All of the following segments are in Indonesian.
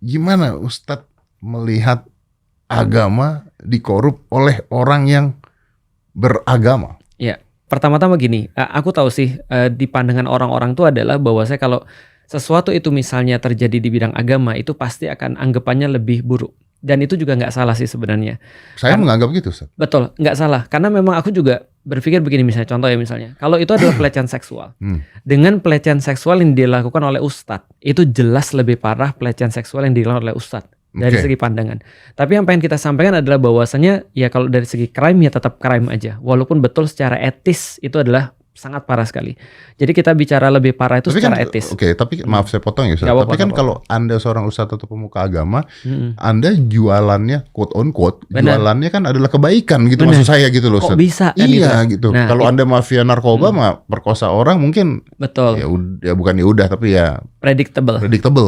gimana Ustadz melihat agama dikorup oleh orang yang beragama? Ya, pertama-tama gini, aku tahu sih di pandangan orang-orang itu adalah bahwa saya kalau sesuatu itu misalnya terjadi di bidang agama itu pasti akan anggapannya lebih buruk. Dan itu juga nggak salah sih sebenarnya. Saya menganggap gitu, Ustadz. Betul, nggak salah. Karena memang aku juga berpikir begini misalnya, contoh ya misalnya, kalau itu adalah pelecehan seksual. Dengan pelecehan seksual yang dilakukan oleh Ustadz, itu jelas lebih parah pelecehan seksual yang dilakukan oleh Ustadz. Dari segi pandangan. Tapi yang pengen kita sampaikan adalah bahwasanya ya kalau dari segi crime ya tetap crime aja. Walaupun betul secara etis itu adalah sangat parah sekali. Jadi kita bicara lebih parah itu secara etis. Oke, tapi maaf saya potong ya Ustaz. Tapi kan kalau Anda seorang ustadz atau pemuka agama, Anda jualannya quote on quote, jualannya kan adalah kebaikan gitu. Maksud saya gitu loh Ustaz. Kok bisa kan iya gitu. Nah, kalau Anda mafia narkoba mah perkosa orang mungkin betul. Ya bukan ya udah tapi ya predictable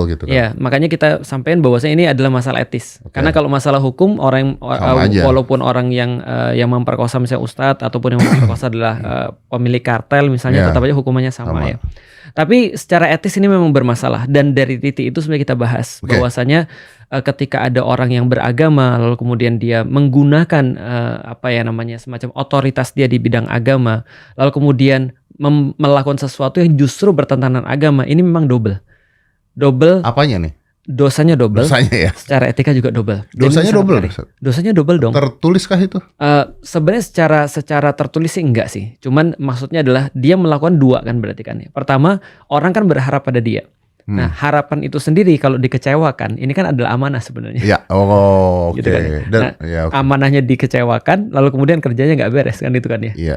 gitu kan. Ya, makanya kita sampaikan bahwasanya ini adalah masalah etis. Karena kalau masalah hukum orang walaupun orang yang memperkosa misalnya ustadz ataupun yang memperkosa adalah pemilik kartel misalnya, tetap aja hukumannya sama ya. Tapi secara etis ini memang bermasalah, dan dari titik itu sebenarnya kita bahas bahwasanya ketika ada orang yang beragama lalu kemudian dia menggunakan semacam otoritas dia di bidang agama lalu kemudian melakukan sesuatu yang justru bertentangan agama, ini memang double. Apanya nih? Dosanya double. Dosanya ya. Secara etika juga double. Dosanya double. Dosanya double dong. Tertuliskah itu? Sebenarnya secara tertulis sih enggak sih. Cuman maksudnya adalah dia melakukan dua kan berarti kan ya. Pertama, orang kan berharap pada dia. Nah, harapan itu sendiri kalau dikecewakan, ini kan adalah amanah sebenarnya. Ya, oke. Gitu kan ya. Nah, amanahnya dikecewakan, lalu kemudian kerjanya nggak beres kan itu kan ya. Iya.